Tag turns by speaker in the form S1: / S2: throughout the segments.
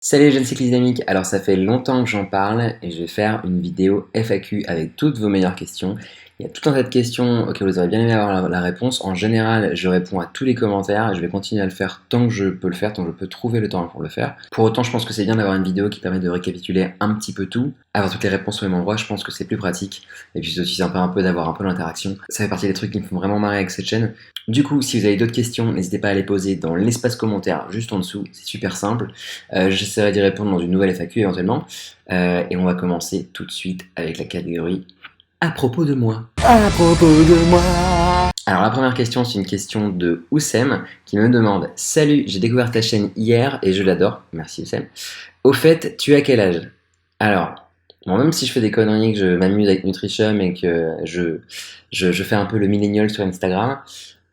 S1: Salut les jeunes cyclistes dynamiques, alors ça fait longtemps que j'en parle et je vais faire une vidéo FAQ avec toutes vos meilleures questions. Il y a tout un tas de questions auxquelles vous aurez bien aimé avoir la réponse. En général, je réponds à tous les commentaires et je vais continuer à le faire tant que je peux le faire, tant que je peux trouver le temps pour le faire. Pour autant, je pense que c'est bien d'avoir une vidéo qui permet de récapituler un petit peu tout. Avoir toutes les réponses au même endroit, je pense que c'est plus pratique. Et puis c'est aussi sympa un peu d'avoir un peu d'interaction. Ça fait partie des trucs qui me font vraiment marrer avec cette chaîne. Du coup, si vous avez d'autres questions, n'hésitez pas à les poser dans l'espace commentaire juste en dessous, c'est super simple. J'essaierai d'y répondre dans une nouvelle FAQ éventuellement. Et on va commencer tout de suite avec la catégorie à propos de moi. À propos de moi. Alors la première question, c'est une question de Oussem qui me demande: Salut, j'ai découvert ta chaîne hier et je l'adore. Merci Oussem. Au fait, tu as quel âge? Alors, bon, même si je fais des conneries, que je m'amuse avec Nutrition et que je fais un peu le millénial sur Instagram,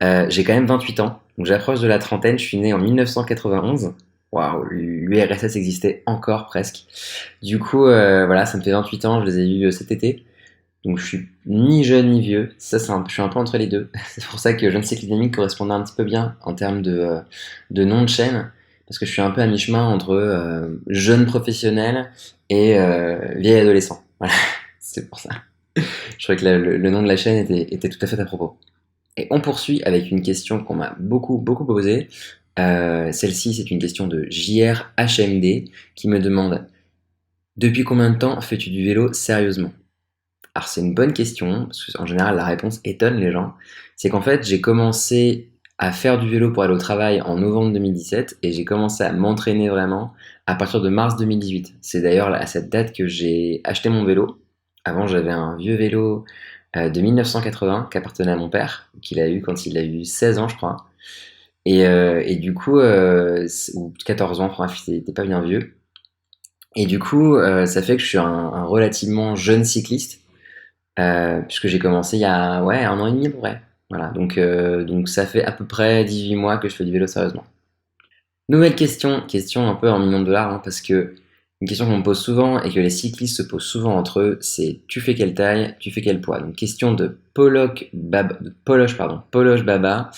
S1: j'ai quand même 28 ans. Donc j'approche de la trentaine, je suis né en 1991. Waouh, l'URSS existait encore presque. Du coup, voilà, ça me fait 28 ans, je les ai eus cet été. Donc je suis ni jeune ni vieux, je suis un peu entre les deux. C'est pour ça que Jeune Cycle Dynamique correspondait un petit peu bien en termes de nom de chaîne, parce que je suis un peu à mi-chemin entre jeune professionnel et vieil adolescent. Voilà, c'est pour ça. Je trouvais que le nom de la chaîne était tout à fait à propos. Et on poursuit avec une question qu'on m'a beaucoup posée. Celle-ci, c'est une question de JRHMD qui me demande: Depuis combien de temps fais-tu du vélo sérieusement? Alors c'est une bonne question, parce qu'en général la réponse étonne les gens. C'est qu'en fait j'ai commencé à faire du vélo pour aller au travail en novembre 2017 et j'ai commencé à m'entraîner vraiment à partir de mars 2018. C'est d'ailleurs à cette date que j'ai acheté mon vélo. Avant j'avais un vieux vélo de 1980 qui appartenait à mon père, qu'il a eu quand il a eu 16 ans je crois. Et du coup, ou 14 ans, bref, c'était pas bien vieux. Et du coup, ça fait que je suis un relativement jeune cycliste, puisque j'ai commencé il y a ouais, un an et demi à peu près. Voilà, donc ça fait à peu près 18 mois que je fais du vélo sérieusement. Nouvelle question un peu en millions de dollars, hein, parce que une question qu'on me pose souvent et que les cyclistes se posent souvent entre eux, c'est: tu fais quelle taille, tu fais quel poids? Donc question de Poloche Baba.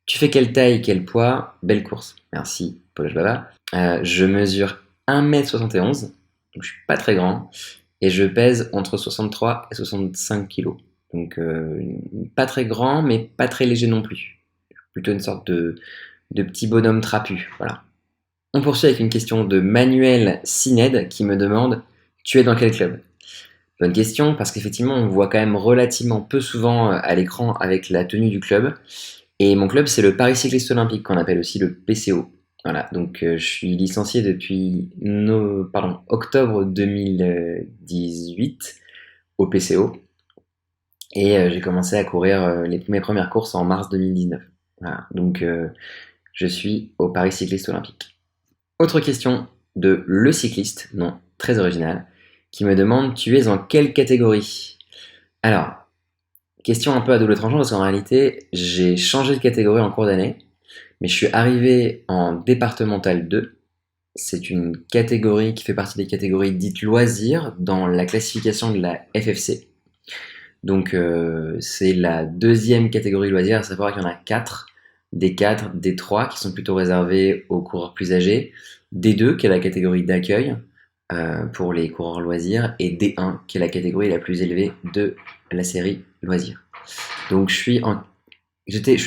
S1: Tu fais quelle taille, quel poids? Belle course. Merci, Poloche Baba. Je mesure 1m71, donc je suis pas très grand, et je pèse entre 63 et 65 kilos. Donc pas très grand, mais pas très léger non plus. Plutôt une sorte de petit bonhomme trapu, voilà. On poursuit avec une question de Manuel Sined qui me demande: tu es dans quel club? Bonne question, parce qu'effectivement on voit quand même relativement peu souvent à l'écran avec la tenue du club. Et mon club, c'est le Paris Cycliste Olympique, qu'on appelle aussi le PCO. Voilà, donc je suis licencié depuis octobre 2018 au PCO. Et j'ai commencé à courir mes premières courses en mars 2019. Voilà, donc je suis au Paris Cycliste Olympique. Autre question de Le Cycliste, non, très original, qui me demande: tu es en quelle catégorie? Alors, question un peu à double tranchant, parce qu'en réalité, j'ai changé de catégorie en cours d'année, mais je suis arrivé en départemental 2. C'est une catégorie qui fait partie des catégories dites loisirs dans la classification de la FFC. Donc c'est la deuxième catégorie loisirs, à savoir qu'il y en a 4. D4, D3 qui sont plutôt réservés aux coureurs plus âgés, D2 qui est la catégorie d'accueil pour les coureurs loisirs, et D1 qui est la catégorie la plus élevée de la série loisirs. Donc je suis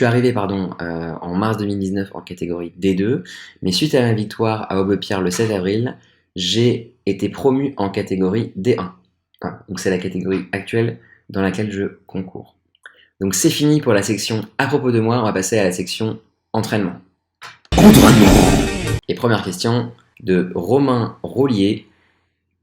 S1: arrivé en mars 2019 en catégorie D2, mais suite à ma victoire à Aubepierre le 7 avril, j'ai été promu en catégorie D1. Voilà. Donc c'est la catégorie actuelle dans laquelle je concours. Donc c'est fini pour la section à propos de moi, on va passer à la section entraînement. Et première question de Romain Rollier: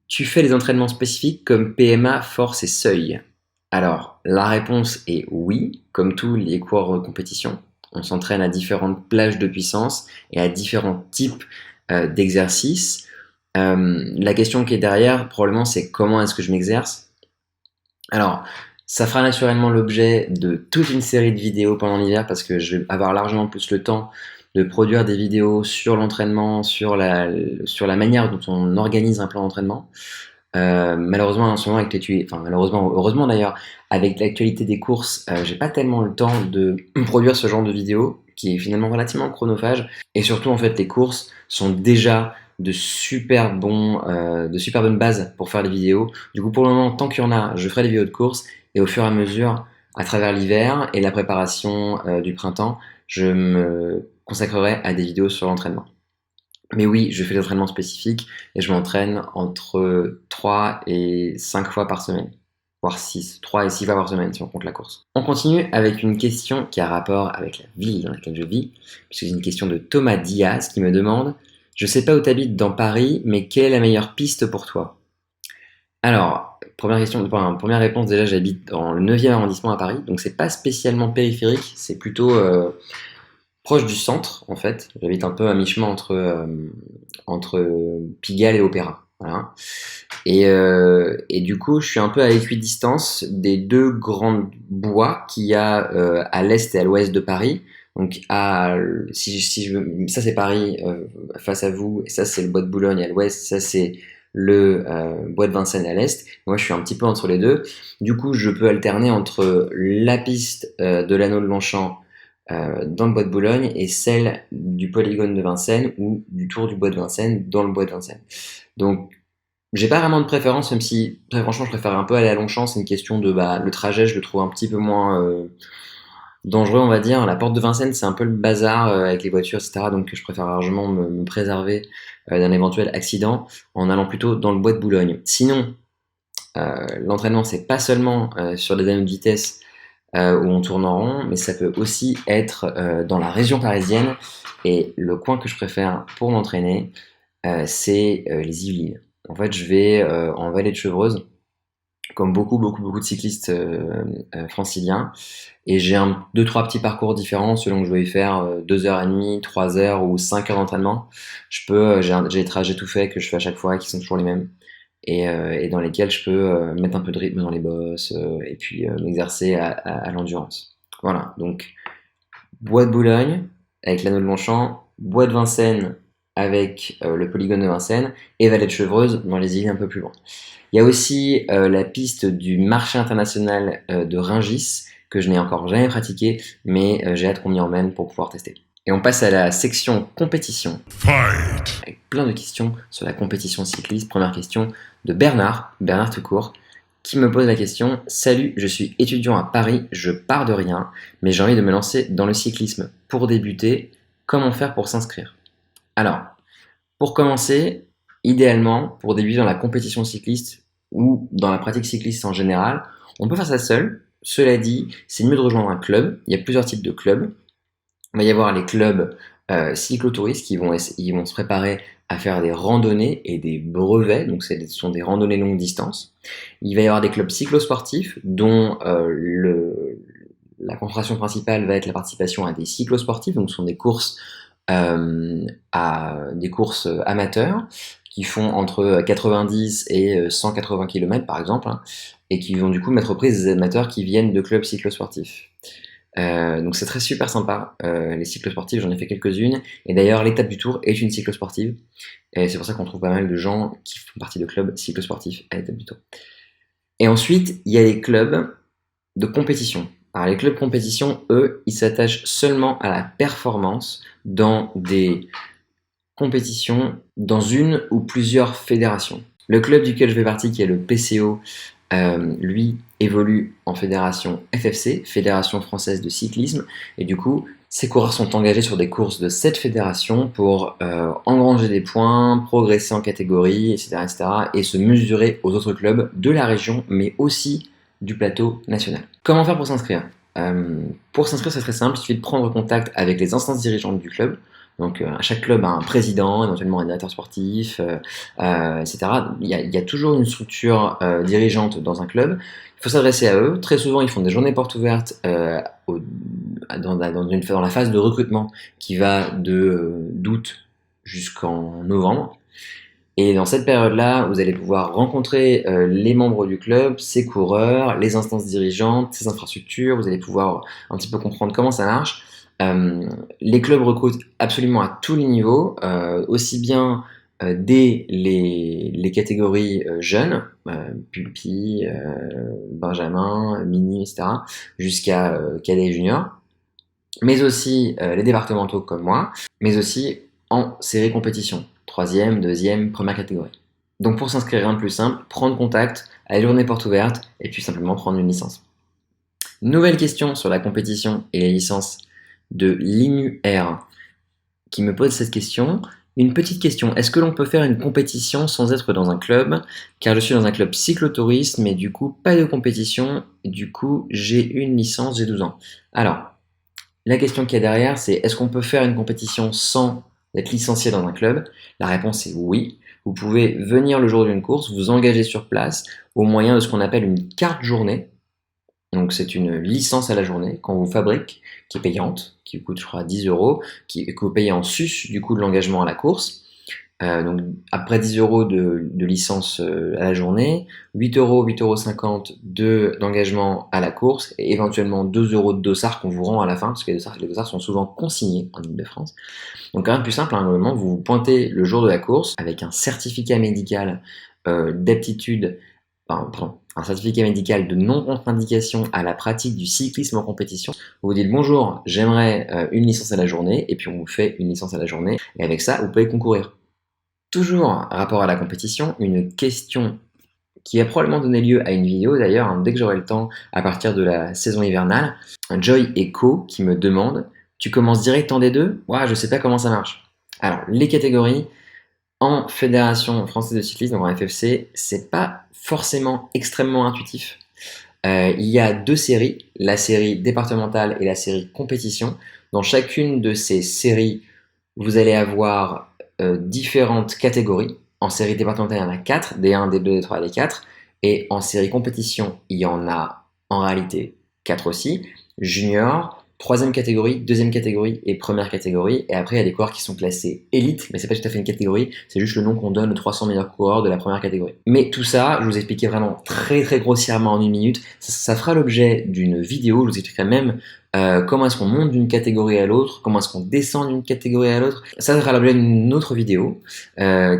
S1: tu fais des entraînements spécifiques comme PMA, force et seuil? Alors, la réponse est oui, comme tous les coureurs de compétition. On s'entraîne à différentes plages de puissance et à différents types d'exercices. La question qui est derrière, probablement, c'est: comment est-ce que je m'exerce? Alors, ça fera naturellement l'objet de toute une série de vidéos pendant l'hiver, parce que je vais avoir largement plus le temps de produire des vidéos sur l'entraînement, sur la manière dont on organise un plan d'entraînement. Malheureusement en ce moment heureusement d'ailleurs, avec l'actualité des courses, j'ai pas tellement le temps de produire ce genre de vidéo qui est finalement relativement chronophage, et surtout en fait les courses sont déjà de super bonnes bases pour faire des vidéos. Du coup, pour le moment, tant qu'il y en a, je ferai des vidéos de course et au fur et à mesure, à travers l'hiver et la préparation du printemps, je me consacrerai à des vidéos sur l'entraînement. Mais oui, je fais des entraînements spécifiques et je m'entraîne entre 3 et 5 fois par semaine, voire 6, 3 et 6 fois par semaine si on compte la course. On continue avec une question qui a rapport avec la ville dans laquelle je vis, puisque c'est une question de Thomas Diaz qui me demande: je sais pas où tu habites dans Paris, mais quelle est la meilleure piste pour toi? Alors, première réponse, déjà j'habite dans le 9e arrondissement à Paris, donc c'est pas spécialement périphérique, c'est plutôt proche du centre, en fait. J'habite un peu à mi-chemin entre Pigalle et Opéra. Voilà. Et du coup, je suis un peu à équidistance des deux grandes bois qu'il y a à l'est et à l'ouest de Paris. Donc, ça c'est Paris face à vous, et ça c'est le bois de Boulogne à l'ouest, ça c'est le bois de Vincennes à l'est. Moi, je suis un petit peu entre les deux. Du coup, je peux alterner entre la piste de l'Anneau de Longchamp dans le bois de Boulogne et celle du polygone de Vincennes ou du tour du bois de Vincennes dans le bois de Vincennes. Donc, j'ai pas vraiment de préférence, même si très franchement, je préfère un peu aller à Longchamp. C'est une question de le trajet, je le trouve un petit peu moins dangereux, on va dire. La porte de Vincennes, c'est un peu le bazar avec les voitures, etc. Donc, je préfère largement me préserver d'un éventuel accident en allant plutôt dans le bois de Boulogne. Sinon, l'entraînement, c'est pas seulement sur les anneaux de vitesse où on tourne en rond, mais ça peut aussi être dans la région parisienne. Et le coin que je préfère pour m'entraîner, c'est les Yvelines. En fait, je vais en vallée de Chevreuse, comme beaucoup de cyclistes franciliens, et j'ai deux, trois petits parcours différents selon que je vais y faire 2h30, 3 heures ou 5 heures d'entraînement. J'ai des trajets tout faits que je fais à chaque fois et qui sont toujours les mêmes. Et dans lesquels je peux mettre un peu de rythme dans les bosses et puis m'exercer à l'endurance. Voilà, donc bois de Boulogne avec l'Anneau de Longchamp, bois de Vincennes avec le polygone de Vincennes et vallée de Chevreuse dans les îles un peu plus loin. Il y a aussi la piste du marché international de Rungis que je n'ai encore jamais pratiqué, mais j'ai hâte qu'on m'y emmène pour pouvoir tester. Et on passe à la section compétition. Fight! Avec plein de questions sur la compétition cycliste. Première question de Bernard tout court, qui me pose la question: salut, je suis étudiant à Paris, je pars de rien, mais j'ai envie de me lancer dans le cyclisme. Pour débuter, comment faire pour s'inscrire? Alors, pour commencer, idéalement, pour débuter dans la compétition cycliste ou dans la pratique cycliste en général, on peut faire ça seul. Cela dit, c'est mieux de rejoindre un club. Il y a plusieurs types de clubs. Il va y avoir les clubs cyclotouristes qui vont se préparer à faire des randonnées et des brevets, donc ce sont des randonnées longue distance. Il va y avoir des clubs cyclosportifs dont la concentration principale va être la participation à des cyclosportifs, donc ce sont des courses amateurs qui font entre 90 et 180 km par exemple, hein, et qui vont du coup mettre aux prises des amateurs qui viennent de clubs cyclosportifs. Donc c'est super sympa, les cyclosportifs, j'en ai fait quelques-unes, et d'ailleurs l'étape du Tour est une cyclosportive, et c'est pour ça qu'on trouve pas mal de gens qui font partie de clubs cyclosportifs à l'étape du Tour. Et ensuite, il y a les clubs de compétition. Alors les clubs compétition, eux, ils s'attachent seulement à la performance dans des compétitions dans une ou plusieurs fédérations. Le club duquel je fais partie, qui est le PCO, lui évolue en fédération FFC, Fédération Française de Cyclisme, et du coup, ces coureurs sont engagés sur des courses de cette fédération pour engranger des points, progresser en catégorie, etc., et se mesurer aux autres clubs de la région, mais aussi du plateau national. Comment faire pour s'inscrire? Pour s'inscrire, c'est très simple, il suffit de prendre contact avec les instances dirigeantes du club. Donc chaque club a un président, éventuellement un directeur sportif, etc. Il y a toujours une structure dirigeante dans un club. Il faut s'adresser à eux. Très souvent, ils font des journées portes ouvertes dans la phase de recrutement qui va d'août jusqu'en novembre. Et dans cette période-là, vous allez pouvoir rencontrer les membres du club, ses coureurs, les instances dirigeantes, ses infrastructures. Vous allez pouvoir un petit peu comprendre comment ça marche. Les clubs recrutent absolument à tous les niveaux, aussi bien dès les catégories jeunes, pulpi, benjamin, mini, etc., jusqu'à cadet et junior, mais aussi les départementaux comme moi, mais aussi en série compétition. troisième, deuxième, première catégorie. Donc pour s'inscrire, rien de plus simple, prendre contact à la journée porte ouverte et puis simplement prendre une licence. Nouvelle question sur la compétition et les licences de l'IMUR qui me pose cette question. Une petite question, est-ce que l'on peut faire une compétition sans être dans un club? Car je suis dans un club cyclotourisme, mais du coup pas de compétition, du coup j'ai une licence, j'ai 12 ans. Alors, la question qu'il y a derrière, c'est est-ce qu'on peut faire une compétition sans être licencié dans un club? La réponse est oui. Vous pouvez venir le jour d'une course, vous engager sur place au moyen de ce qu'on appelle une carte journée. Donc c'est une licence à la journée qu'on vous fabrique, qui est payante, qui coûte je crois 10 euros, que vous payez en sus du coût de l'engagement à la course. Donc après 10 euros de licence à la journée, 8 euros, 8,50 € d'engagement à la course et éventuellement 2 euros de dossard qu'on vous rend à la fin, parce que les dossards sont souvent consignés en Ile-de-France. Donc rien de plus simple, à un moment vous vous pointez le jour de la course avec un certificat médical d'aptitude, un certificat médical de non-contre-indication à la pratique du cyclisme en compétition. Vous dites bonjour, j'aimerais une licence à la journée, et puis on vous fait une licence à la journée, et avec ça, vous pouvez concourir. Toujours rapport à la compétition, une question qui a probablement donné lieu à une vidéo d'ailleurs, hein, dès que j'aurai le temps, à partir de la saison hivernale. Joy et Co qui me demandent, tu commences direct en D2? Ouais, je sais pas comment ça marche. Alors, les catégories, en Fédération Française de Cyclisme, donc en FFC, c'est pas forcément extrêmement intuitif. Il y a deux séries, la série départementale et la série compétition. Dans chacune de ces séries, vous allez avoir différentes catégories. En série départementale, il y en a 4, D1, D2, D3, D4. Et en série compétition, il y en a en réalité 4 aussi. Junior, troisième catégorie, deuxième catégorie et première catégorie. Et après, il y a des coureurs qui sont classés élite, mais c'est pas tout à fait une catégorie, c'est juste le nom qu'on donne aux 300 meilleurs coureurs de la première catégorie. Mais tout ça, je vous expliquais vraiment très grossièrement en une minute. Ça fera l'objet d'une vidéo, je vous expliquerai même comment est-ce qu'on monte d'une catégorie à l'autre, comment est-ce qu'on descend d'une catégorie à l'autre. Ça sera l'objet d'une autre vidéo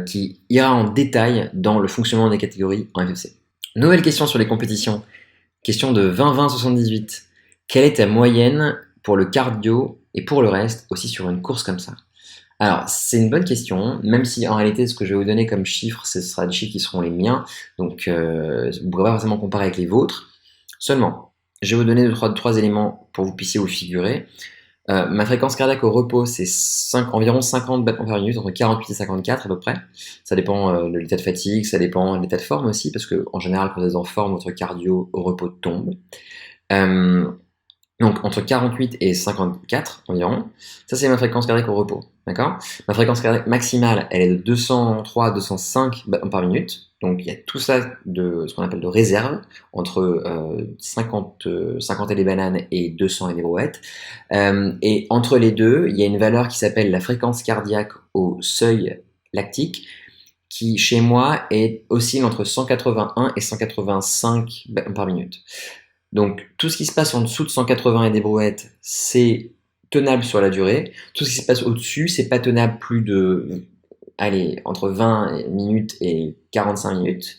S1: qui ira en détail dans le fonctionnement des catégories en FFC. Nouvelle question sur les compétitions. Question de 20-20-78. Quelle est ta moyenne pour le cardio et pour le reste aussi sur une course comme ça? Alors, c'est une bonne question, même si en réalité, ce que je vais vous donner comme chiffres, ce sera des chiffres qui seront les miens, donc vous ne pourrez pas forcément comparer avec les vôtres. Seulement, je vais vous donner trois éléments pour que vous puissiez vous figurer. Ma fréquence cardiaque au repos, c'est environ 50 battements par minute, entre 48 et 54 à peu près. Ça dépend de l'état de fatigue, ça dépend de l'état de forme aussi, parce que en général, quand vous êtes en forme, votre cardio au repos tombe. Donc entre 48 et 54 environ, ça c'est ma fréquence cardiaque au repos, d'accord? Ma fréquence cardiaque maximale, elle est de 203 à 205 battements par minute, donc il y a tout ça de ce qu'on appelle de réserve, entre 50 et des bananes et 200 et des brouettes. Et entre les deux, il y a une valeur qui s'appelle la fréquence cardiaque au seuil lactique, qui chez moi oscille entre 181 et 185 battements par minute. Donc tout ce qui se passe en dessous de 180 et des brouettes, c'est tenable sur la durée. Tout ce qui se passe au-dessus, c'est pas tenable plus de, entre 20 minutes et 45 minutes.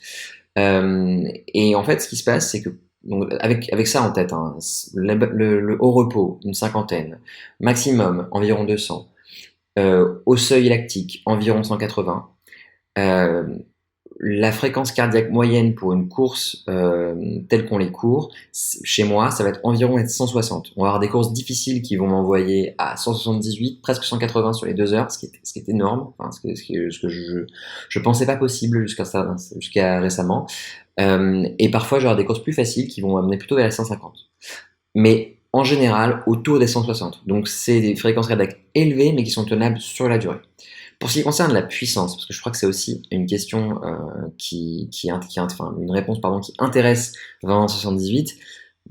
S1: Et en fait, ce qui se passe, c'est que donc, avec ça en tête, hein, le haut repos, une cinquantaine, maximum environ 200, au seuil lactique environ 180. La fréquence cardiaque moyenne pour une course telle qu'on les court, chez moi, ça va être environ 160. On va avoir des courses difficiles qui vont m'envoyer à 178, presque 180 sur les 2 heures, ce qui est énorme, enfin, ce que je pensais pas possible jusqu'à récemment. Et parfois, j'aurai des courses plus faciles qui vont m'amener plutôt vers les 150. Mais en général, autour des 160. Donc, c'est des fréquences cardiaques élevées, mais qui sont tenables sur la durée. Pour ce qui concerne la puissance, parce que je crois que c'est aussi une question une réponse qui intéresse 20-78,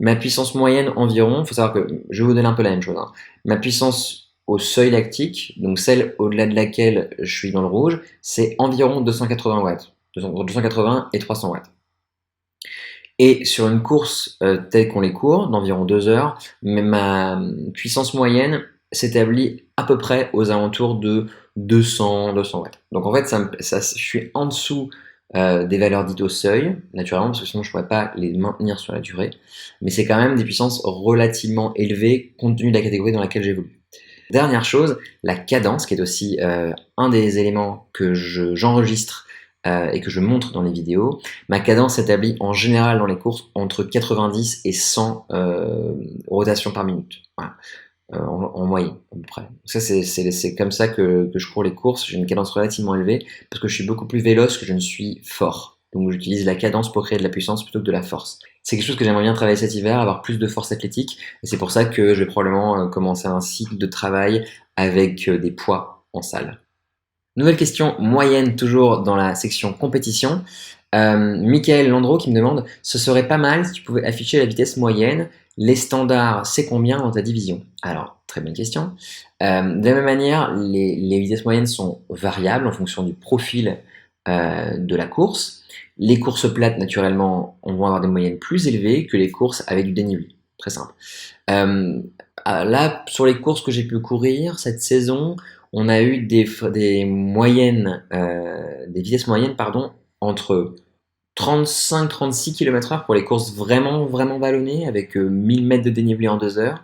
S1: ma puissance moyenne environ, il faut savoir que je vais vous donner un peu la même chose, hein. Ma puissance au seuil lactique, donc celle au-delà de laquelle je suis dans le rouge, c'est environ 280 watts, 280 et 300 watts. Et sur une course telle qu'on les court, d'environ 2 heures, ma puissance moyenne s'établit à peu près aux alentours de 200 watts. Donc en fait, je suis en dessous des valeurs dites au seuil, naturellement, parce que sinon je ne pourrais pas les maintenir sur la durée. Mais c'est quand même des puissances relativement élevées compte tenu de la catégorie dans laquelle j'évolue. Dernière chose, la cadence, qui est aussi un des éléments que j'enregistre et que je montre dans les vidéos. Ma cadence s'établit en général dans les courses entre 90 et 100 rotations par minute. Voilà. En moyenne, à peu près. Ça, c'est comme ça que je cours les courses. J'ai une cadence relativement élevée parce que je suis beaucoup plus véloce que je ne suis fort. Donc j'utilise la cadence pour créer de la puissance plutôt que de la force. C'est quelque chose que j'aimerais bien travailler cet hiver, avoir plus de force athlétique. Et c'est pour ça que je vais probablement commencer un cycle de travail avec des poids en salle. Nouvelle question moyenne, toujours dans la section compétition. Michael Landreau qui me demande: ce serait pas mal si tu pouvais afficher la vitesse moyenne. Les standards, c'est combien dans ta division? Alors, très bonne question. De la même manière, les vitesses moyennes sont variables en fonction du profil de la course. Les courses plates, naturellement, on va avoir des moyennes plus élevées que les courses avec du dénivelé. Très simple. Là, sur les courses que j'ai pu courir cette saison, on a eu des moyennes, des vitesses moyennes, pardon, entre 35-36 km/h pour les courses vraiment vallonnées avec 1000 mètres de dénivelé en 2 heures,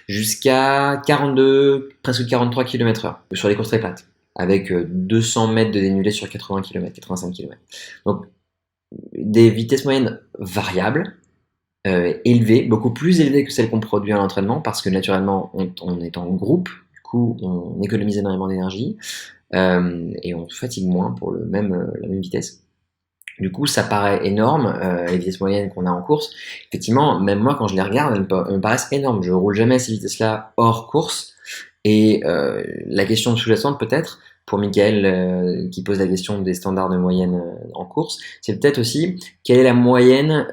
S1: jusqu'à 42, presque 43 km/h sur les courses très plates, avec 200 mètres de dénivelé sur 80 km, 85 km. Donc des vitesses moyennes variables, élevées, beaucoup plus élevées que celles qu'on produit à l'entraînement, parce que naturellement on est en groupe, du coup on économise énormément d'énergie et on se fatigue moins pour la même vitesse. Du coup, ça paraît énorme, les vitesses moyennes qu'on a en course. Effectivement, même moi, quand je les regarde, elles me paraissent énormes. Je roule jamais à ces vitesses-là hors course. Et la question sous-jacente, peut-être, pour Michael, qui pose la question des standards de moyenne en course, c'est peut-être aussi quelle est la moyenne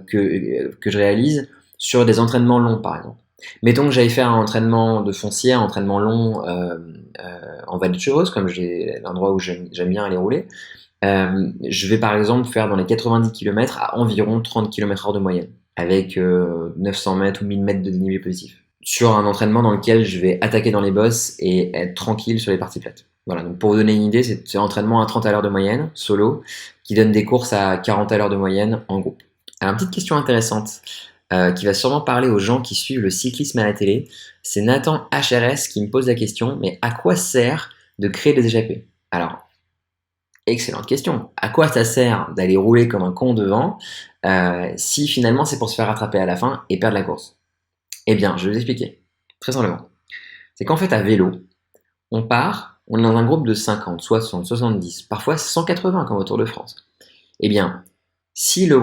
S1: que je réalise sur des entraînements longs, par exemple. Mettons que j'aille faire un entraînement de foncier, un entraînement long en vallée de Chevreuse, comme j'ai l'endroit où j'aime bien aller rouler. Je vais par exemple faire dans les 90 km à environ 30 km/h de moyenne, avec 900 mètres ou 1000 mètres de dénivelé positif, sur un entraînement dans lequel je vais attaquer dans les bosses et être tranquille sur les parties plates. Voilà, donc pour vous donner une idée, c'est un entraînement à 30 à l'heure de moyenne, solo, qui donne des courses à 40 à l'heure de moyenne en groupe. Alors, une petite question intéressante qui va sûrement parler aux gens qui suivent le cyclisme à la télé, c'est Nathan HRS qui me pose la question: mais à quoi sert de créer des échappées? Alors, excellente question. À quoi ça sert d'aller rouler comme un con devant si finalement c'est pour se faire rattraper à la fin et perdre la course? Eh bien, je vais vous expliquer. Très simplement. C'est qu'en fait, à vélo, on est dans un groupe de 50, 60, 70, parfois 180 comme au Tour de France. Eh bien, si le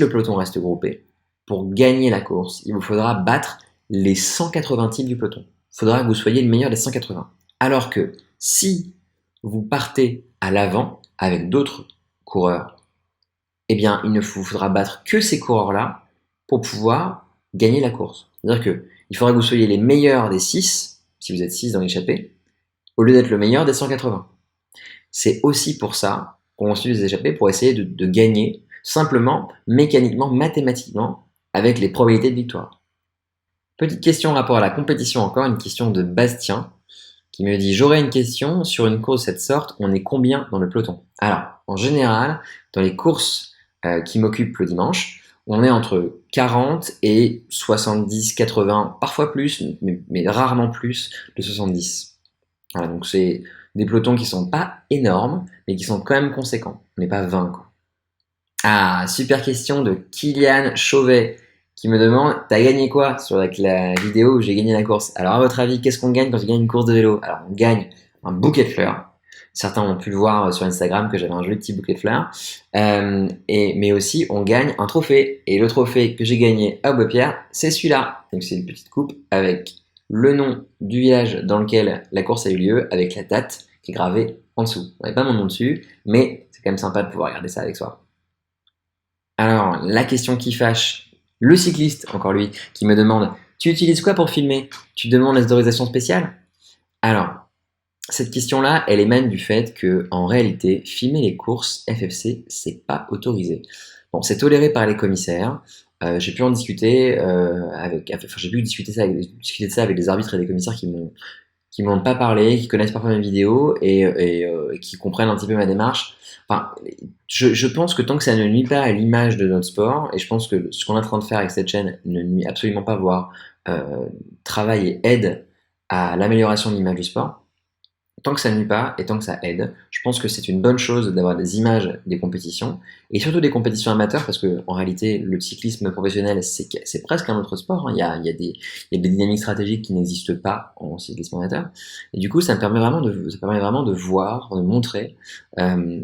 S1: peloton reste groupé, pour gagner la course, il vous faudra battre les 180 types du peloton. Il faudra que vous soyez le meilleur des 180. Alors que si vous partez à l'avant avec d'autres coureurs, eh bien, il ne vous faudra battre que ces coureurs-là pour pouvoir gagner la course. C'est-à-dire qu'il faudra que vous soyez les meilleurs des 6, si vous êtes 6 dans l'échappée, au lieu d'être le meilleur des 180. C'est aussi pour ça qu'on construit des échappées, pour essayer de gagner simplement, mécaniquement, mathématiquement, avec les probabilités de victoire. Petite question en rapport à la compétition encore, une question de Bastien, qui me dit: j'aurais une question, sur une course de cette sorte, on est combien dans le peloton? Alors, en général, dans les courses qui m'occupent le dimanche, on est entre 40 et 70, 80, parfois plus, mais rarement plus de 70. Voilà, donc c'est des pelotons qui sont pas énormes, mais qui sont quand même conséquents. On n'est pas 20, quoi. Ah, super question de Kylian Chauvet, qui me demande: t'as gagné quoi sur la vidéo où j'ai gagné la course? Alors, à votre avis, qu'est-ce qu'on gagne quand on gagne une course de vélo? Alors, on gagne un bouquet de fleurs. Certains ont pu le voir sur Instagram que j'avais un joli petit bouquet de fleurs. Mais aussi, on gagne un trophée. Et le trophée que j'ai gagné à Beaupierre, c'est celui-là. Donc, c'est une petite coupe avec le nom du village dans lequel la course a eu lieu, avec la date qui est gravée en dessous. On n'avait pas mon nom dessus, mais c'est quand même sympa de pouvoir regarder ça avec soi. Alors, la question qui fâche, le cycliste, encore lui, qui me demande: tu utilises quoi pour filmer? Tu demandes les autorisations spéciales? Alors, cette question-là, elle émane du fait que, en réalité, filmer les courses FFC, c'est pas autorisé. Bon, c'est toléré par les commissaires. J'ai pu en discuter j'ai pu discuter de ça avec des arbitres et des commissaires qui m'ont pas parlé, qui connaissent parfois mes vidéos et qui comprennent un petit peu ma démarche. Enfin, je pense que tant que ça ne nuit pas à l'image de notre sport, et je pense que ce qu'on est en train de faire avec cette chaîne ne nuit absolument pas, voire travaille et aide à l'amélioration de l'image du sport. Tant que ça ne nuit pas et tant que ça aide, je pense que c'est une bonne chose d'avoir des images des compétitions, et surtout des compétitions amateurs, parce que en réalité, le cyclisme professionnel, c'est presque un autre sport, hein. Il y a des dynamiques stratégiques qui n'existent pas en cyclisme amateur. Et du coup, ça permet vraiment de voir, de montrer euh,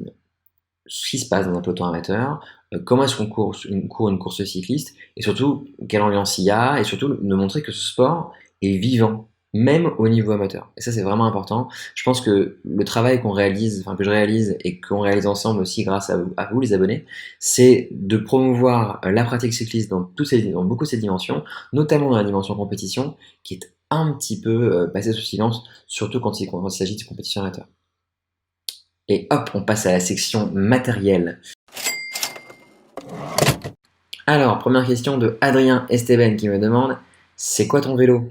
S1: ce qui se passe dans un peloton amateur, comment est-ce qu'on court une course cycliste, et surtout quelle ambiance il y a, et surtout de montrer que ce sport est vivant, même au niveau amateur. Et ça, c'est vraiment important. Je pense que le travail qu'on réalise, enfin que je réalise et qu'on réalise ensemble aussi grâce à vous, les abonnés, c'est de promouvoir la pratique cycliste dans beaucoup de ces dimensions, notamment dans la dimension compétition, qui est un petit peu passée sous silence, surtout quand il s'agit de compétition amateur. Et hop, on passe à la section matériel. Alors, première question de Adrien Esteban qui me demande: c'est quoi ton vélo?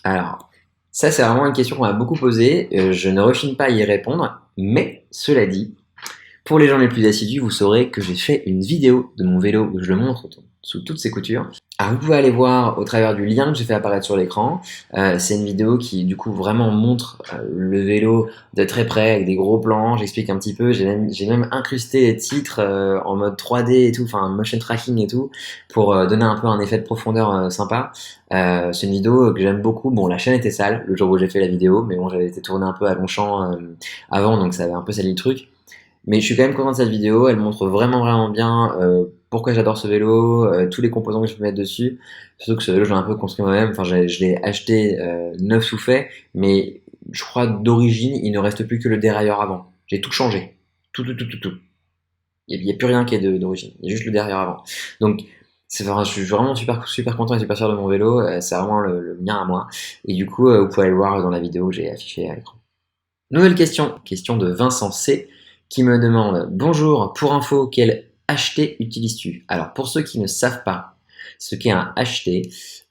S1: Alors, ça c'est vraiment une question qu'on m'a beaucoup posée, je ne rechigne pas à y répondre, mais cela dit, pour les gens les plus assidus, vous saurez que j'ai fait une vidéo de mon vélo où je le montre sous toutes ses coutures. Alors vous pouvez aller voir au travers du lien que j'ai fait apparaître sur l'écran. C'est une vidéo qui du coup vraiment montre le vélo de très près avec des gros plans. J'explique un petit peu. J'ai même incrusté les titres en mode 3D et tout, enfin motion tracking et tout, pour donner un peu un effet de profondeur sympa. C'est une vidéo que j'aime beaucoup. Bon, la chaîne était sale le jour où j'ai fait la vidéo, mais bon, j'avais été tourné un peu à Longchamp avant, donc ça avait un peu sali le truc. Mais je suis quand même content de cette vidéo, elle montre vraiment bien pourquoi j'adore ce vélo, tous les composants que je peux mettre dessus. Surtout que ce vélo, je l'ai un peu construit moi-même, enfin je l'ai acheté neuf sous fait, mais je crois d'origine, il ne reste plus que le dérailleur avant. J'ai tout changé, tout. Il n'y a plus rien qui est d'origine, il y a juste le dérailleur avant. Donc je suis vraiment super content et super fier de mon vélo, c'est vraiment le mien à moi. Et du coup, vous pouvez aller le voir dans la vidéo que j'ai affichée à l'écran. Nouvelle question de Vincent C qui me demande: bonjour, pour info, quel HT utilises-tu? Alors pour ceux qui ne savent pas ce qu'est un HT,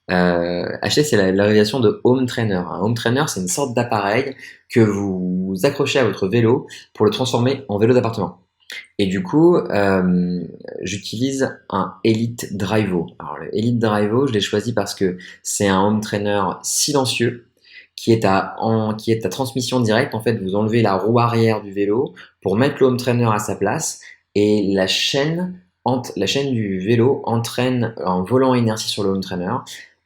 S1: HT c'est l'abréviation de Home Trainer. Un Home Trainer, c'est une sorte d'appareil que vous accrochez à votre vélo pour le transformer en vélo d'appartement. Et du coup, j'utilise un Elite Drivo. Alors le Elite Drivo, je l'ai choisi parce que c'est un home trainer silencieux qui est à transmission directe. En fait, vous enlevez la roue arrière du vélo pour mettre le home trainer à sa place, et la chaîne du vélo entraîne un volant à inertie sur le home trainer.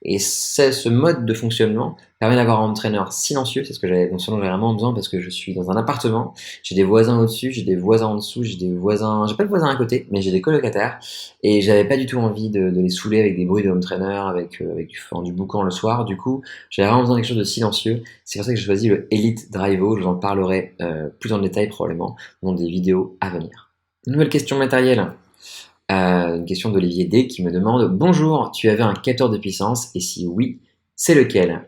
S1: Et ce mode de fonctionnement permet d'avoir un home trainer silencieux. C'est ce dont j'avais vraiment besoin, parce que je suis dans un appartement, j'ai des voisins au-dessus, j'ai des voisins en dessous, j'ai pas de voisins à côté, mais j'ai des colocataires, et j'avais pas du tout envie de les saouler avec des bruits de home trainer, avec du boucan le soir. Du coup, j'avais vraiment besoin de quelque chose de silencieux. C'est pour ça que j'ai choisi le Elite Drivo. Je vous en parlerai plus en détail probablement dans des vidéos à venir. Nouvelle question matérielle. Une question d'Olivier D qui me demande: bonjour, tu avais un capteur de puissance, et si oui, c'est lequel?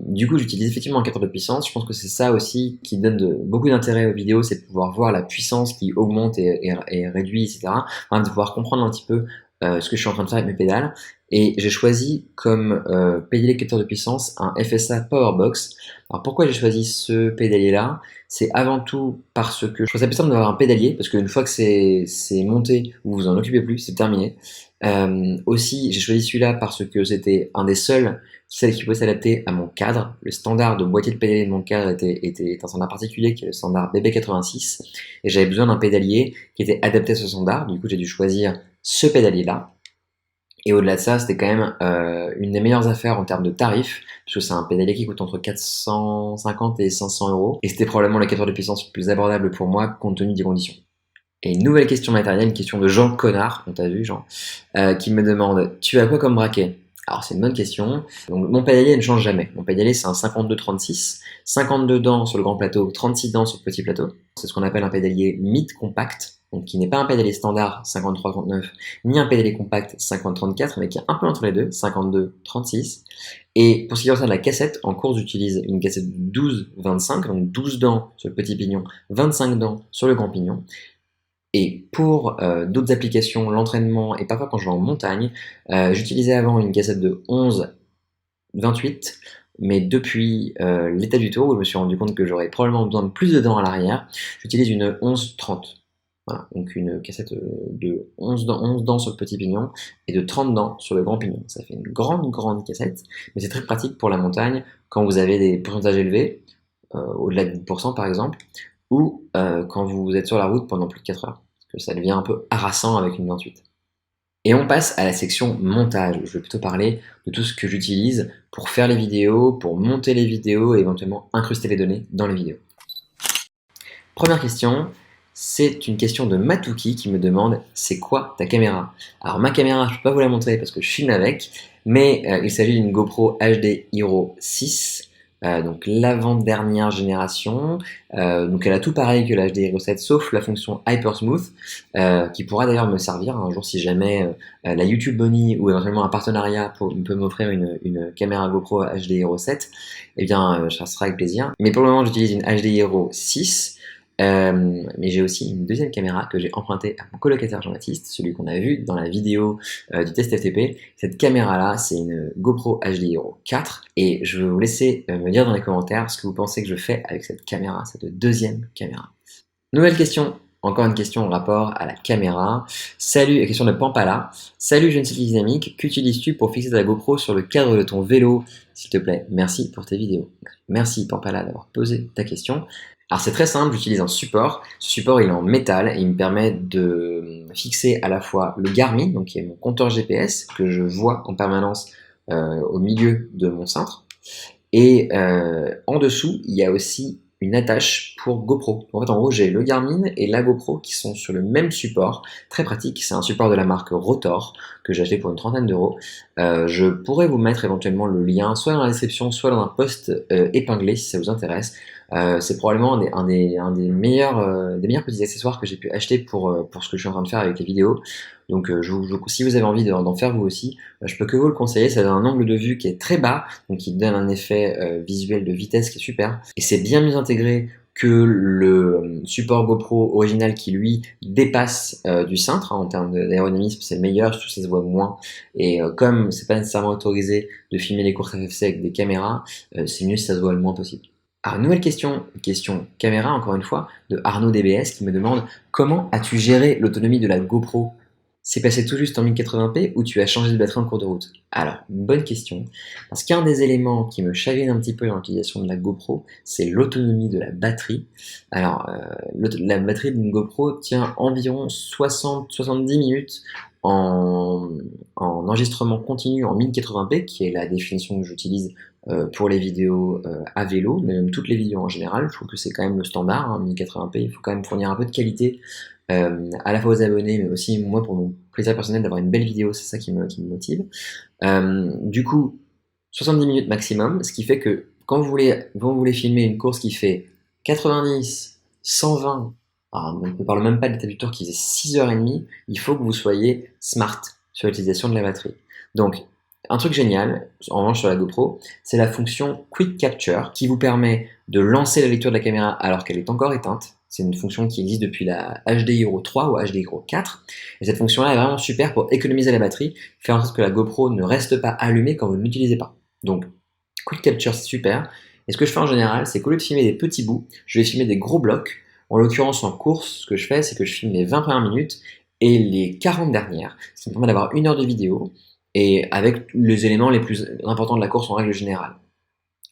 S1: Du coup, j'utilise effectivement un capteur de puissance. Je pense que c'est ça aussi qui donne beaucoup d'intérêt aux vidéos, c'est de pouvoir voir la puissance qui augmente et réduit, etc. Enfin, de pouvoir comprendre un petit peu ce que je suis en train de faire avec mes pédales. Et j'ai choisi comme pédalier capteur de puissance un FSA Powerbox. Alors pourquoi j'ai choisi ce pédalier-là? C'est avant tout parce que je trouve ça plus simple d'avoir un pédalier, parce qu'une fois que c'est monté, vous vous en occupez plus, c'est terminé. Aussi, j'ai choisi celui-là parce que c'était un des seuls qui pouvait s'adapter à mon cadre. Le standard de boîtier de pédalier de mon cadre était un standard particulier qui est le standard BB86, et j'avais besoin d'un pédalier qui était adapté à ce standard. Du coup, j'ai dû choisir ce pédalier-là. Et au-delà de ça, c'était quand même une des meilleures affaires en termes de tarifs, parce que c'est un pédalier qui coûte entre 450 et 500 euros, et c'était probablement le capteur de puissance le plus abordable pour moi compte tenu des conditions. Et une nouvelle question matérielle, une question de Jean Connard, on t'a vu Jean, qui me demande: tu as quoi comme braquet? Alors c'est une bonne question. Donc mon pédalier ne change jamais. Mon pédalier, c'est un 52-36, 52 dents sur le grand plateau, 36 dents sur le petit plateau. C'est ce qu'on appelle un pédalier mid-compact, donc qui n'est pas un pédalier standard 53-39, ni un pédalier compact 50-34, mais qui est un peu entre les deux, 52-36. Et pour ce qui concerne la cassette, en course j'utilise une cassette 12-25, donc 12 dents sur le petit pignon, 25 dents sur le grand pignon. Et pour d'autres applications, l'entraînement et parfois quand je vais en montagne, j'utilisais avant une cassette de 11-28, mais depuis l'état du tour où je me suis rendu compte que j'aurais probablement besoin de plus de dents à l'arrière, j'utilise une 11-30. Voilà, donc une cassette de 11 dents sur le petit pignon et de 30 dents sur le grand pignon. Ça fait une grande cassette, mais c'est très pratique pour la montagne quand vous avez des pourcentages élevés, au-delà de 10% par exemple, ou quand vous êtes sur la route pendant plus de 4 heures, parce que ça devient un peu harassant avec une 28. Et on passe à la section montage. Je vais plutôt parler de tout ce que j'utilise pour faire les vidéos, pour monter les vidéos et éventuellement incruster les données dans les vidéos. Première question, c'est une question de Matuki qui me demande c'est quoi ta caméra? Alors ma caméra, je ne peux pas vous la montrer parce que je filme avec, mais il s'agit d'une GoPro HD Hero 6, donc l'avant-dernière génération. Donc elle a tout pareil que la HD Hero 7 sauf la fonction Hyper Smooth qui pourra d'ailleurs me servir un jour si jamais la YouTube Bunny ou éventuellement un partenariat peut m'offrir une caméra GoPro HD Hero 7, eh bien ça sera avec plaisir. Mais pour le moment j'utilise une HD Hero 6. Mais j'ai aussi une deuxième caméra que j'ai empruntée à mon colocataire Jean-Baptiste, celui qu'on a vu dans la vidéo du test FTP. Cette caméra-là, c'est une GoPro HD Hero 4 et je vais vous laisser me dire dans les commentaires ce que vous pensez que je fais avec cette caméra, cette deuxième caméra. Nouvelle question, encore une question en rapport à la caméra. Salut, question de Pampala. Salut jeune cycliste dynamique, qu'utilises-tu pour fixer ta GoPro sur le cadre de ton vélo? S'il te plaît, merci pour tes vidéos. Merci Pampala d'avoir posé ta question. Alors c'est très simple, j'utilise un support. Ce support il est en métal et il me permet de fixer à la fois le Garmin, donc qui est mon compteur GPS que je vois en permanence au milieu de mon cintre. Et en dessous, il y a aussi une attache pour GoPro. En fait, en gros, j'ai le Garmin et la GoPro qui sont sur le même support. Très pratique, c'est un support de la marque Rotor que j'ai acheté pour une 30aine d'euros. Je pourrais vous mettre éventuellement le lien soit dans la description, soit dans un post épinglé si ça vous intéresse. C'est probablement un des meilleurs petits accessoires que j'ai pu acheter pour ce que je suis en train de faire avec les vidéos. Donc si vous avez envie d'en faire vous aussi, je peux que vous le conseiller. Ça donne un angle de vue qui est très bas, donc qui donne un effet visuel de vitesse qui est super. Et c'est bien mieux intégré que le support GoPro original qui lui dépasse du cintre en termes d'aérodynamisme, c'est meilleur, surtout ça se voit moins. Et comme c'est pas nécessairement autorisé de filmer les courses FFC avec des caméras, c'est mieux si ça se voit le moins possible. Alors, nouvelle question caméra, encore une fois, de Arnaud DBS qui me demande comment as-tu géré l'autonomie de la GoPro? C'est passé tout juste en 1080p ou tu as changé de batterie en cours de route? Alors, bonne question, parce qu'un des éléments qui me chagrine un petit peu dans l'utilisation de la GoPro, c'est l'autonomie de la batterie. Alors, la batterie d'une GoPro tient environ 60-70 minutes en enregistrement continu en 1080p, qui est la définition que j'utilise pour les vidéos à vélo, mais même toutes les vidéos en général. Je trouve que c'est quand même le standard, hein, 1080p, il faut quand même fournir un peu de qualité à la fois aux abonnés, mais aussi moi pour mon plaisir personnel d'avoir une belle vidéo, c'est ça qui me motive. Du coup, 70 minutes maximum, ce qui fait que quand vous voulez filmer une course qui fait 90, 120, alors on ne parle même pas de l'étape du tour qui faisait 6h30, il faut que vous soyez smart sur l'utilisation de la batterie. Donc, un truc génial, en revanche sur la GoPro, c'est la fonction Quick Capture qui vous permet de lancer la lecture de la caméra alors qu'elle est encore éteinte. C'est une fonction qui existe depuis la HD Hero 3 ou HD Hero 4. Et cette fonction-là est vraiment super pour économiser la batterie, faire en sorte que la GoPro ne reste pas allumée quand vous ne l'utilisez pas. Donc, Quick Capture, c'est super. Et ce que je fais en général, c'est qu'au lieu de filmer des petits bouts, je vais filmer des gros blocs. En l'occurrence, en course, ce que je fais, c'est que je filme les 20 premières minutes et les 40 dernières. Ce qui me permet d'avoir 1 heure de vidéo et avec les éléments les plus importants de la course en règle générale.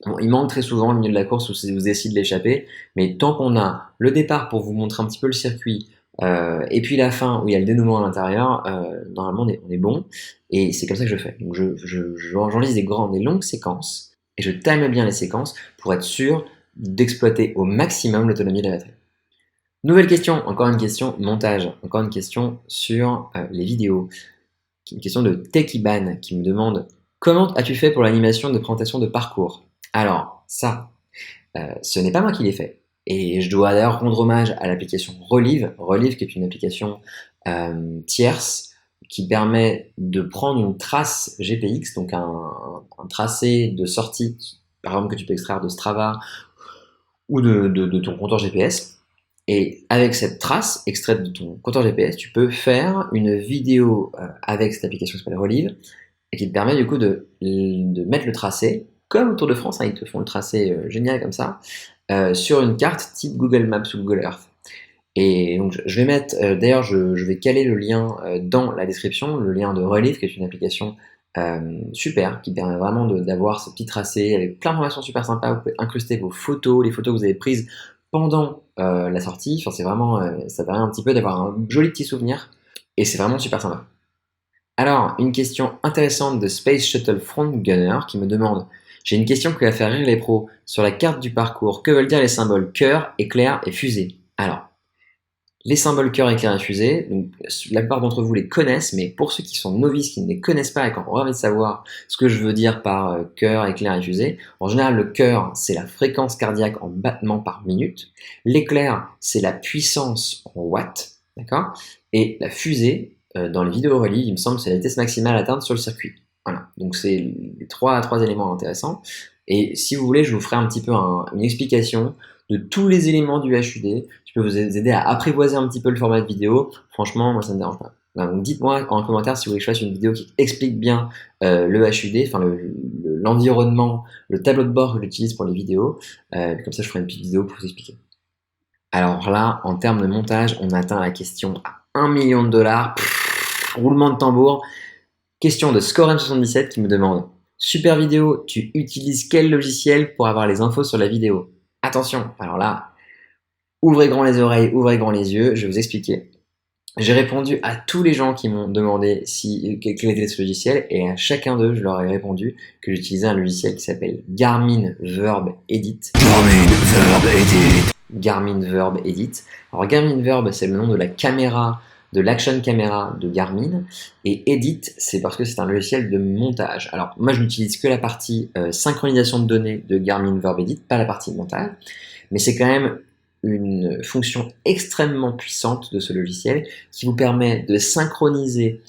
S1: Bon, il manque très souvent le milieu de la course où vous essayez de l'échapper, mais tant qu'on a le départ pour vous montrer un petit peu le circuit, et puis la fin où il y a le dénouement à l'intérieur, normalement on est bon, et c'est comme ça que je fais. Donc j'enlise des longues séquences, et je time bien les séquences pour être sûr d'exploiter au maximum l'autonomie de la batterie. Nouvelle question, encore une question montage, encore une question sur les vidéos. Une question de Techiban qui me demande comment as-tu fait pour l'animation de présentation de parcours? Alors, ça, ce n'est pas moi qui l'ai fait. Et je dois d'ailleurs rendre hommage à l'application Relive, qui est une application tierce qui permet de prendre une trace GPX, donc un tracé de sortie, par exemple que tu peux extraire de Strava ou de ton compteur GPS. Et avec cette trace extraite de ton compteur GPS, tu peux faire une vidéo avec cette application qui s'appelle Relive et qui te permet du coup de mettre le tracé, comme au Tour de France, hein, ils te font le tracé génial comme ça, sur une carte type Google Maps ou Google Earth. Et donc je vais mettre, d'ailleurs je vais caler le lien dans la description, le lien de Relief, qui est une application super, qui permet vraiment d'avoir ce petit tracé avec plein d'informations super sympas. Vous pouvez incruster vos photos, les photos que vous avez prises pendant la sortie. Enfin, c'est vraiment, ça permet un petit peu d'avoir un joli petit souvenir, et c'est vraiment super sympa. Alors, une question intéressante de Space Shuttle Frontgunner qui me demande: j'ai une question qui va faire rire les pros. Sur la carte du parcours, que veulent dire les symboles cœur, éclair et fusée? Alors, les symboles cœur, éclair et fusée, donc, la plupart d'entre vous les connaissent, mais pour ceux qui sont novices, qui ne les connaissent pas et qui ont envie de savoir ce que je veux dire par cœur, éclair et fusée, en général, le cœur, c'est la fréquence cardiaque en battements par minute. L'éclair, c'est la puissance en watts, d'accord? Et la fusée, dans les vidéos reliées, il me semble, c'est la vitesse maximale atteinte sur le circuit. Voilà, donc c'est les trois éléments intéressants. Et si vous voulez, je vous ferai un petit peu une explication de tous les éléments du HUD. Je peux vous aider à apprivoiser un petit peu le format de vidéo. Franchement, moi, ça ne me dérange pas. Donc, dites-moi en commentaire si vous voulez que je fasse une vidéo qui explique bien le HUD, enfin l'environnement, le tableau de bord que j'utilise pour les vidéos. Comme ça, je ferai une petite vidéo pour vous expliquer. Alors là, en termes de montage, on atteint la question à 1 million de dollars. Roulement de tambour. Question de ScoreM77 qui me demande: super vidéo, tu utilises quel logiciel pour avoir les infos sur la vidéo? Attention, alors là, ouvrez grand les oreilles, ouvrez grand les yeux, je vais vous expliquer. J'ai répondu à tous les gens qui m'ont demandé quel était ce logiciel, et à chacun d'eux, je leur ai répondu que j'utilisais un logiciel qui s'appelle Garmin Verb Edit. Garmin Verb Edit. Alors Garmin Verb, c'est le nom de la caméra, de l'action caméra de Garmin, et Edit, c'est parce que c'est un logiciel de montage. Alors moi, je n'utilise que la partie synchronisation de données de Garmin Verb Edit, pas la partie montage, mais c'est quand même une fonction extrêmement puissante de ce logiciel qui vous permet de synchroniser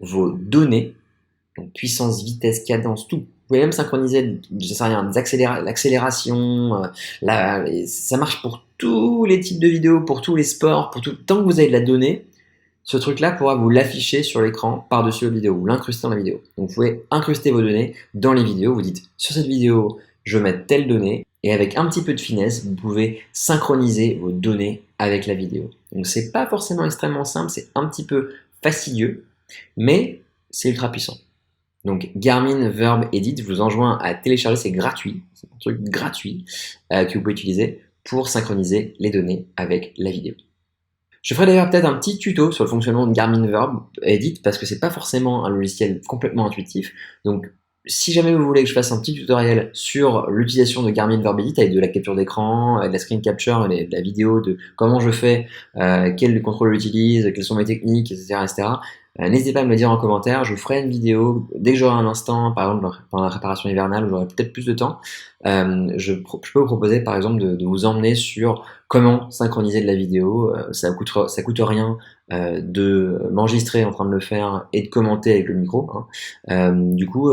S1: vos données, donc puissance, vitesse, cadence, tout. Vous pouvez même synchroniser, je sais rien, l'accélération, ça marche pour tous les types de vidéos, pour tous les sports, pour tout. Tant que vous avez de la donnée, ce truc-là pourra vous l'afficher sur l'écran par-dessus la vidéo, ou l'incruster dans la vidéo. Donc vous pouvez incruster vos données dans les vidéos, vous dites sur cette vidéo, je vais mettre telle donnée, et avec un petit peu de finesse, vous pouvez synchroniser vos données avec la vidéo. Donc c'est pas forcément extrêmement simple, c'est un petit peu fastidieux, mais c'est ultra puissant. Donc Garmin Verb Edit, je vous enjoins à télécharger, c'est gratuit, c'est un truc gratuit que vous pouvez utiliser pour synchroniser les données avec la vidéo. Je ferai d'ailleurs peut-être un petit tuto sur le fonctionnement de Garmin Verb Edit parce que c'est pas forcément un logiciel complètement intuitif. Donc si jamais vous voulez que je fasse un petit tutoriel sur l'utilisation de Garmin Verb Edit avec de la capture d'écran, de la screen capture, de la vidéo, de comment je fais, quel contrôle j'utilise, quelles sont mes techniques, etc., etc., n'hésitez pas à me le dire en commentaire, je vous ferai une vidéo dès que j'aurai un instant, par exemple pendant la préparation hivernale où j'aurai peut-être plus de temps. Je peux vous proposer par exemple de vous emmener sur comment synchroniser de la vidéo. Ça coûte rien de m'enregistrer en train de le faire et de commenter avec le micro, hein. Du coup,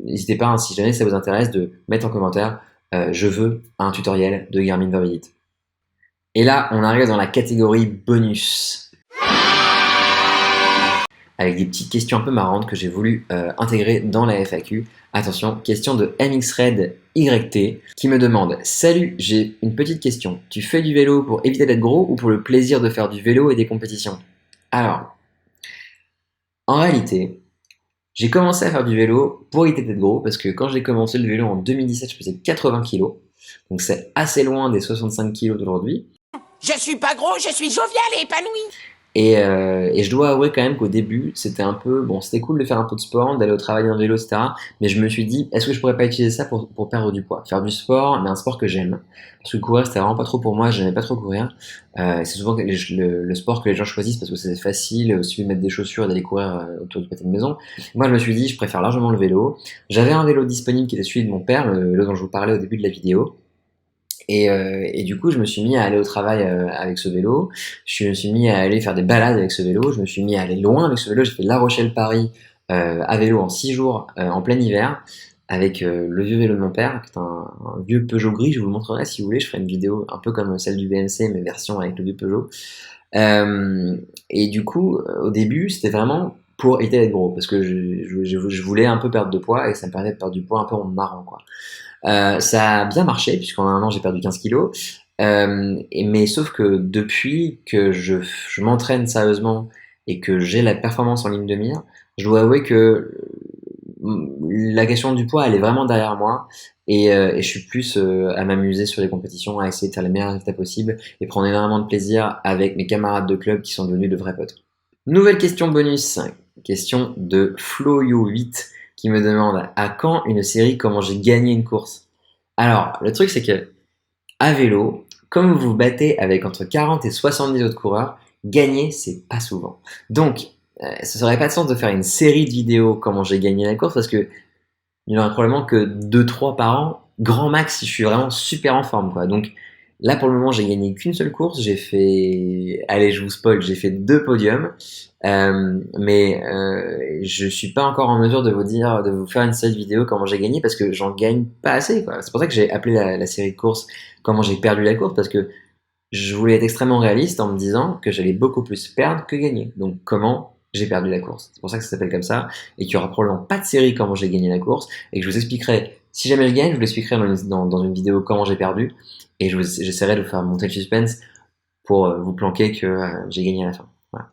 S1: n'hésitez pas, hein, si jamais ça vous intéresse, de mettre en commentaire je veux un tutoriel de Garmin Verb Edit. Et là, on arrive dans la catégorie bonus, avec des petites questions un peu marrantes que j'ai voulu intégrer dans la FAQ. Attention, question de MXRed YT qui me demande: salut, j'ai une petite question. Tu fais du vélo pour éviter d'être gros ou pour le plaisir de faire du vélo et des compétitions? Alors, en réalité, j'ai commencé à faire du vélo pour éviter d'être gros parce que quand j'ai commencé le vélo en 2017, je faisais 80 kg. Donc c'est assez loin des 65 kg d'aujourd'hui.
S2: Je suis pas gros, je suis jovial et épanoui.
S1: Et je dois avouer quand même qu'au début, c'était un peu, bon, c'était cool de faire un peu de sport, d'aller au travail en vélo, etc. Mais je me suis dit, est-ce que je pourrais pas utiliser ça pour perdre du poids? Faire du sport, mais un sport que j'aime. Parce que courir, c'était vraiment pas trop pour moi, j'aimais pas trop courir. C'est souvent le sport que les gens choisissent parce que c'est facile, il suffit de mettre des chaussures et d'aller courir autour du pâté de maison. Moi, je me suis dit, je préfère largement le vélo. J'avais un vélo disponible qui était celui de mon père, le vélo dont je vous parlais au début de la vidéo. Et du coup, je me suis mis à aller au travail avec ce vélo. Je me suis mis à aller faire des balades avec ce vélo. Je me suis mis à aller loin avec ce vélo. J'ai fait La Rochelle-Paris à vélo en 6 jours en plein hiver avec le vieux vélo de mon père, qui est un vieux Peugeot gris. Je vous le montrerai si vous voulez. Je ferai une vidéo un peu comme celle du BMC, mais version avec le vieux Peugeot. Et du coup, au début, c'était vraiment pour éviter d'être gros, parce que je voulais un peu perdre de poids et ça me permettait de perdre du poids un peu en me marrant, quoi. Ça a bien marché puisqu'en un an j'ai perdu 15 kilos. Mais sauf que depuis que je m'entraîne sérieusement et que j'ai la performance en ligne de mire, je dois avouer que la question du poids, elle est vraiment derrière moi. Et je suis plus à m'amuser sur les compétitions, à essayer de faire les meilleurs résultats possibles et prendre énormément de plaisir avec mes camarades de club qui sont devenus de vrais potes. Nouvelle question bonus, question de FloYo8 qui me demande à quand une série comment j'ai gagné une course. Alors, le truc c'est que à vélo, comme vous vous battez avec entre 40 et 70 autres coureurs, gagner c'est pas souvent. Donc, ce serait pas de sens de faire une série de vidéos comment j'ai gagné la course parce que il n'y en aura probablement que 2-3 par an, grand max si je suis vraiment super en forme, quoi. Donc là, pour le moment, j'ai gagné qu'une seule course. J'ai fait, allez, je vous spoil, j'ai fait 2 podiums. Mais je suis pas encore en mesure de vous dire, de vous faire une série de vidéos comment j'ai gagné parce que j'en gagne pas assez, quoi. C'est pour ça que j'ai appelé la série de courses comment j'ai perdu la course parce que je voulais être extrêmement réaliste en me disant que j'allais beaucoup plus perdre que gagner. Donc comment j'ai perdu la course. C'est pour ça que ça s'appelle comme ça et qu'il y aura probablement pas de série comment j'ai gagné la course et que je vous expliquerai, si jamais je gagne, je vous l'expliquerai dans une vidéo comment j'ai perdu et j'essaierai de vous faire monter le suspense pour vous planquer que j'ai gagné à la fin. Voilà.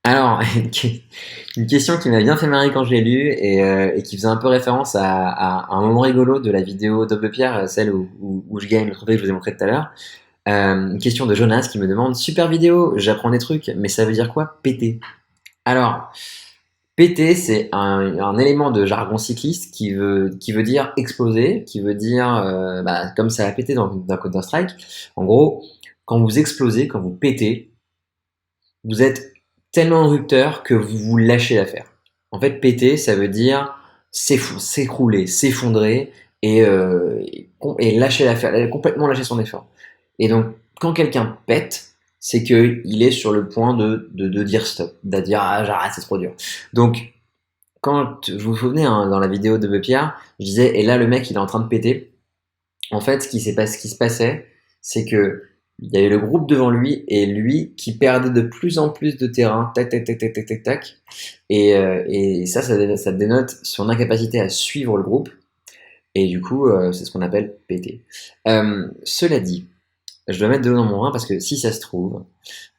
S1: Alors, une question qui m'a bien fait marrer quand je l'ai lue et qui faisait un peu référence à un moment rigolo de la vidéo Top de Pierre, celle où je gagne le trophée que je vous ai montré tout à l'heure. Une question de Jonas qui me demande super vidéo, j'apprends des trucs, mais ça veut dire quoi péter? Alors, péter, c'est un élément de jargon cycliste qui veut dire exploser, qui veut dire comme ça a pété dans Counter-Strike. En gros, quand vous explosez, quand vous pétez, vous êtes tellement rupteur que vous vous lâchez l'affaire. En fait, péter, ça veut dire s'écrouler, s'effondrer et lâcher l'affaire, complètement lâcher son effort. Et donc, quand quelqu'un pète, c'est qu'il est sur le point de dire stop, de dire ah j'arrête, c'est trop dur. Donc, quand vous vous souvenez dans la vidéo de Pierre, je disais et là le mec il est en train de péter. En fait, ce qui se passait, c'est que il y avait le groupe devant lui et lui qui perdait de plus en plus de terrain, tac tac tac tac tac tac tac. Et ça dénote son incapacité à suivre le groupe. Et du coup, c'est ce qu'on appelle péter. Cela dit, je dois mettre de l'eau dans mon vin parce que si ça se trouve,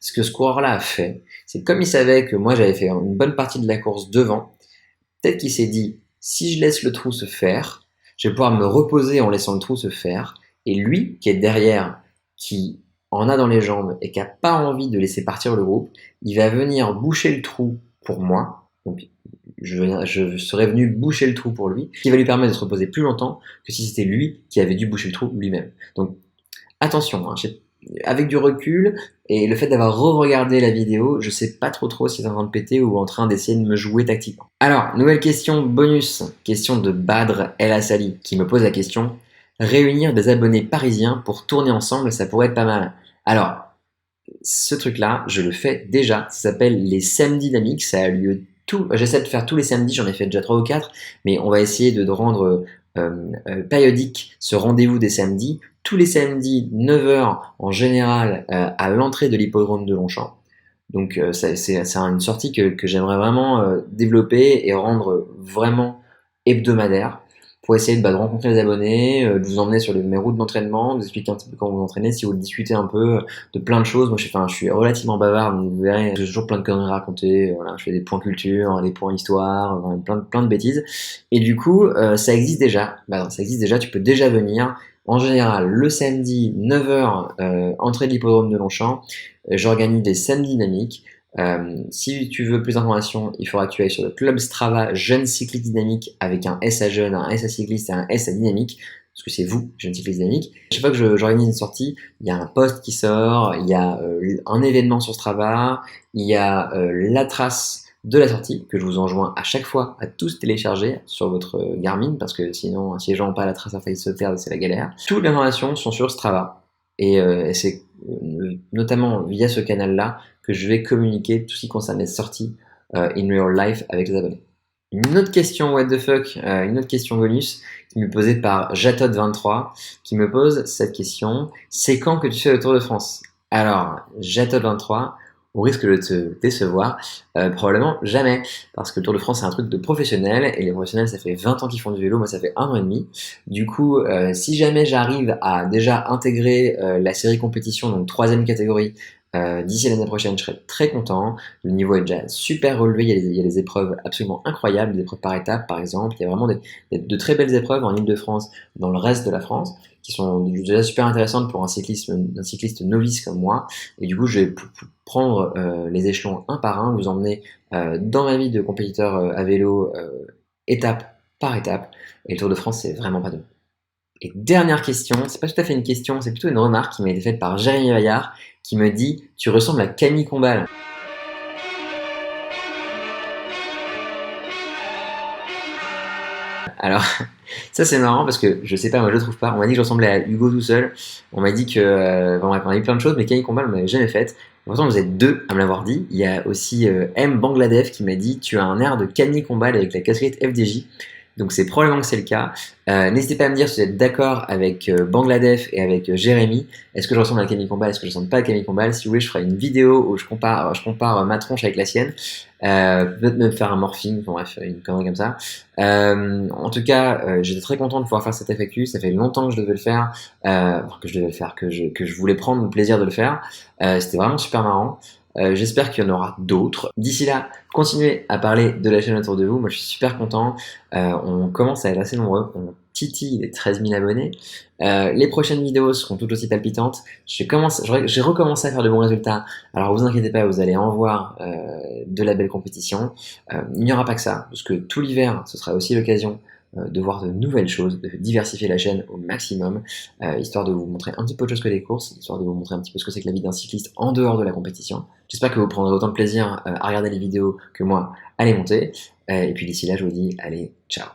S1: ce que ce coureur-là a fait, c'est comme il savait que moi j'avais fait une bonne partie de la course devant, peut-être qu'il s'est dit, si je laisse le trou se faire, je vais pouvoir me reposer en laissant le trou se faire, et lui, qui est derrière, qui en a dans les jambes et qui n'a pas envie de laisser partir le groupe, il va venir boucher le trou pour moi, donc je serais venu boucher le trou pour lui, ce qui va lui permettre de se reposer plus longtemps que si c'était lui qui avait dû boucher le trou lui-même. Donc attention, hein, avec du recul et le fait d'avoir re-regardé la vidéo, je sais pas trop si c'est en train de péter ou en train d'essayer de me jouer tactiquement. Alors, nouvelle question bonus, question de Badr El Assali qui me pose la question réunir des abonnés parisiens pour tourner ensemble, ça pourrait être pas mal. Alors, ce truc-là, je le fais déjà, ça s'appelle les samedis dynamiques, ça a lieu j'essaie de faire tous les samedis, j'en ai fait déjà 3 ou 4, mais on va essayer de rendre périodique ce rendez-vous des samedis, tous les samedis 9h en général à l'entrée de l'hippodrome de Longchamp. Donc c'est une sortie que j'aimerais vraiment développer et rendre vraiment hebdomadaire pour essayer de rencontrer les abonnés, de vous emmener sur mes routes d'entraînement, de vous expliquer un petit peu comment vous entraînez, si vous discutez un peu de plein de choses. Moi je suis relativement bavard, donc vous verrez, j'ai toujours plein de conneries à raconter, voilà, je fais des points culture, des points histoire, plein de bêtises. Et du coup, ça existe déjà, ça existe déjà, tu peux déjà venir. En général, le samedi, 9h, entrée de l'hippodrome de Longchamp, j'organise des samedis dynamiques. Si tu veux plus d'informations, il faudra que tu ailles sur le club Strava Jeune Cycliste Dynamique avec un S à jeune, un S à cycliste et un S à dynamique, parce que c'est vous, Jeune Cycliste Dynamique. Chaque fois que j'organise une sortie, il y a un post qui sort, il y a un événement sur Strava, il y a la trace de la sortie que je vous enjoins à chaque fois à tous télécharger sur votre Garmin parce que sinon si les gens n'ont pas la trace, ça failli se perdre, c'est la galère. Toutes les informations sont sur Strava et c'est notamment via ce canal-là que je vais communiquer tout ce qui concerne les sorties in real life avec les abonnés. Une autre question what the fuck, une autre question bonus qui m'est posée par Jatot23 qui me pose cette question, c'est quand que tu fais le Tour de France? Alors Jatot23, au risque de te décevoir, probablement jamais. Parce que le Tour de France, c'est un truc de professionnels, et les professionnels, ça fait 20 ans qu'ils font du vélo, moi ça fait 1 an et demi. Du coup, si jamais j'arrive à déjà intégrer la série compétition, donc 3e catégorie, d'ici l'année prochaine, je serai très content. Le niveau est déjà super relevé, il y a des épreuves absolument incroyables, des épreuves par étapes par exemple. Il y a vraiment de très belles épreuves en Ile-de-France, dans le reste de la France, qui sont déjà super intéressantes pour un cycliste novice comme moi. Et du coup, je vais prendre les échelons un par un, vous emmener dans ma vie de compétiteur à vélo, étape par étape. Et le Tour de France, c'est vraiment pas de. Et dernière question, c'est pas tout à fait une question, c'est plutôt une remarque qui m'a été faite par Jérémy Vaillard, qui me dit « Tu ressembles à Camille Combal ». Alors, ça c'est marrant parce que je sais pas, moi je le trouve pas. On m'a dit que je ressemblais à Hugo tout seul. On m'a dit que. Bon, bref, on a dit plein de choses, mais Camille Combal, on m'avait jamais faite. Pourtant, vous êtes deux à me l'avoir dit. Il y a aussi M. Bangladesh qui m'a dit Tu as un air de Camille Combal avec la casquette FDJ. Donc c'est probablement que c'est le cas. N'hésitez pas à me dire si vous êtes d'accord avec Bangladesh et avec Jérémy. Est-ce que je ressemble à Camille Combal? Est-ce que je ressemble pas à Camille Combal? Si vous voulez, je ferai une vidéo où je compare ma tronche avec la sienne. Peut-être même faire un morphing, enfin, bref, une connerie comme ça. En tout cas, j'étais très content de pouvoir faire cette FAQ. Ça fait longtemps que je devais le faire, que je voulais prendre le plaisir de le faire. C'était vraiment super marrant. J'espère qu'il y en aura d'autres. D'ici là, continuez à parler de la chaîne autour de vous. Moi, je suis super content. On commence à être assez nombreux. On titille les 13 000 abonnés. Les prochaines vidéos seront tout aussi palpitantes. J'ai recommencé à faire de bons résultats. Alors, vous inquiétez pas, vous allez en voir de la belle compétition. Il n'y aura pas que ça, parce que tout l'hiver, ce sera aussi l'occasion de voir de nouvelles choses, de diversifier la chaîne au maximum, histoire de vous montrer un petit peu autre chose que les courses, histoire de vous montrer un petit peu ce que c'est que la vie d'un cycliste en dehors de la compétition. J'espère que vous prendrez autant de plaisir à regarder les vidéos que moi à les monter. Et puis d'ici là, je vous dis, allez, ciao!